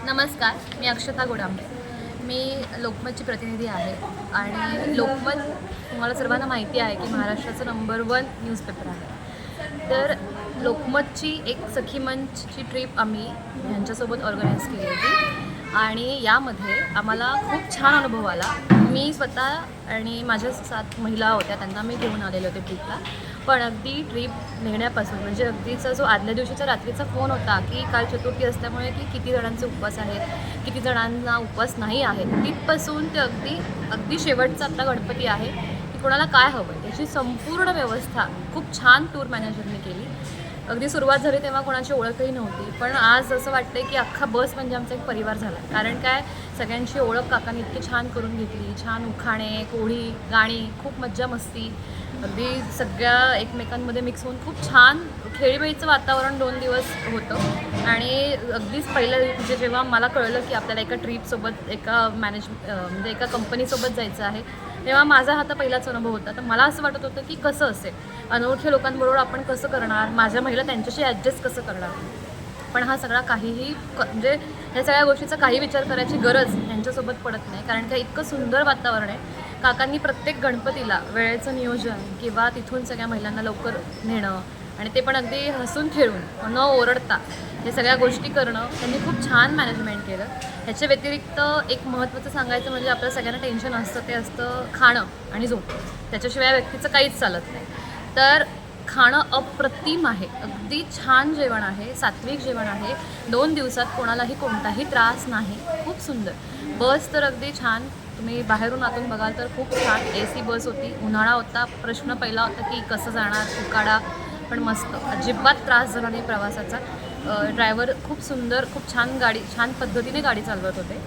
नमस्कार, मी अक्षता गोडांबे. मी लोकमतची प्रतिनिधी आहे आणि लोकमत तुम्हाला सर्वांना माहिती आहे की महाराष्ट्राचं नंबर 1 न्यूजपेपर आहे. तर लोकमतची एक सखी मंचची ट्रिप आम्ही ह्यांच्यासोबत ऑर्गनाईज केली होती आणि यामध्ये आम्हाला खूप छान अनुभव आला. मी स्वतः आणि माझ्या 7 महिला होत्या, त्यांना मी घेऊन आलेले होते ट्रिपला. पण अगदी ट्रिप नेण्यापासून म्हणजे अगदीचा जो आदल्या दिवशीचा रात्रीचा फोन होता की काल चतुर्थी असल्यामुळे की किती जणांचे उपवास आहेत, किती जणांना उपवास नाही आहेत, तिथपासून ते अगदी अगदी शेवटचा आत्ता गणपती आहे की कोणाला काय हवं आहे याची संपूर्ण व्यवस्था खूप छान टूर मॅनेजरने केली. अगदी सुरुवात झाली तेव्हा कोणाची ओळखही नव्हती, पण आज असं वाटतं की अख्खा बस म्हणजे आमचा एक परिवार झाला. कारण काय, सगळ्यांची ओळख काकांनी इतकी छान करून घेतली. छान उखाणे, कोळी, गाणी, खूप मज्जा मस्ती, अगदी सगळ्या एकमेकांमध्ये मिक्स होऊन खूप छान खेळीमेळीचं वातावरण 2 दिवस होतं. आणि अगदीच पहिल्या म्हणजे जेव्हा मला कळलं की आपल्याला एका ट्रीपसोबत म्हणजे एका कंपनीसोबत जायचं आहे, तेव्हा माझा हा तर पहिलाच अनुभव होता. तर मला असं वाटत होतं की कसं असेल, अनोळखी लोकांबरोबर आपण कसं करणार, माझ्या महिला त्यांच्याशी ॲडजस्ट कसं करणार. पण हा सगळा काहीही म्हणजे ह्या सगळ्या गोष्टीचा काही विचार करायची गरज यांच्यासोबत पडत नाही. कारण का इतकं सुंदर वातावरण आहे. काकांनी प्रत्येक गणपतीला वेळेचं नियोजन किंवा तिथून सगळ्या महिलांना लवकर नेणं आणि ते पण अगदी हसून खेळून न ओरडता हे सगळ्या गोष्टी करणं त्यांनी खूप छान मॅनेजमेंट केलं. ह्याच्या व्यतिरिक्त एक महत्त्वाचं सांगायचं म्हणजे आपल्या सगळ्यांना टेन्शन असतं, ते असतं खाणं आणि झोप. त्याच्याशिवाय व्यक्तीचं काहीच चालत नाही. तर खाणं अप्रतिम आहे, अगदी छान जेवण आहे, सात्विक जेवण आहे. 2 दिवसात कोणालाही कोणताही त्रास नाही, खूप सुंदर. बस तर अगदी छान, तुम्ही बाहेरून आतून बघाल तर खूप छान AC बस होती. उन्हाळा होता, प्रश्न पहिला होता की कसं जाणार उकाडा, पण मस्त, अजिबात त्रास झाला नाही प्रवासाचा. ड्रायव्हर खूप सुंदर, खूप छान छान पद्धतीने गाडी चालवत होते.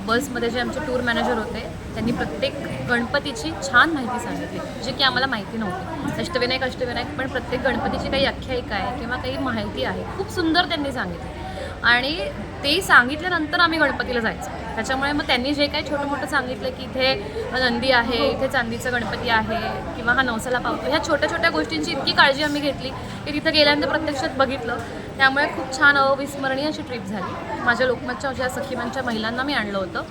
बसमध्ये जे आमचे टूर मॅनेजर होते त्यांनी प्रत्येक गणपतीची छान माहिती सांगितली, जी की आम्हाला माहिती नव्हती. अष्टविनायक पण प्रत्येक गणपतीची काही आख्यायिका आहे किंवा काही माहिती आहे, खूप सुंदर त्यांनी सांगितली. आणि ते सांगितल्यानंतर आम्ही गणपतीला जायचं. त्याच्यामुळे मग त्यांनी जे काही छोटं मोठं सांगितलं की इथे नंदी आहे, इथे चांदीचं गणपती आहे किंवा हा नवसाला पावतो, ह्या छोट्या छोट्या गोष्टींची इतकी काळजी आम्ही घेतली की तिथं गेल्यानंतर प्रत्यक्षात बघितलं. त्यामुळे खूप छान अविस्मरणीय अशी ट्रिप झाली. माझ्या लोकमतच्या ज्या सखीमांच्या महिलांना मी आणलं होतं,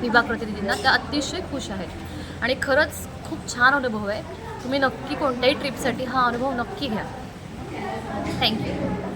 विभाग प्रतिनिधींना, त्या अतिशय खुश आहेत आणि खरंच खूप छान अनुभव आहे. तुम्ही नक्की कोणत्याही ट्रिपसाठी हा अनुभव नक्की घ्या. थँक्यू.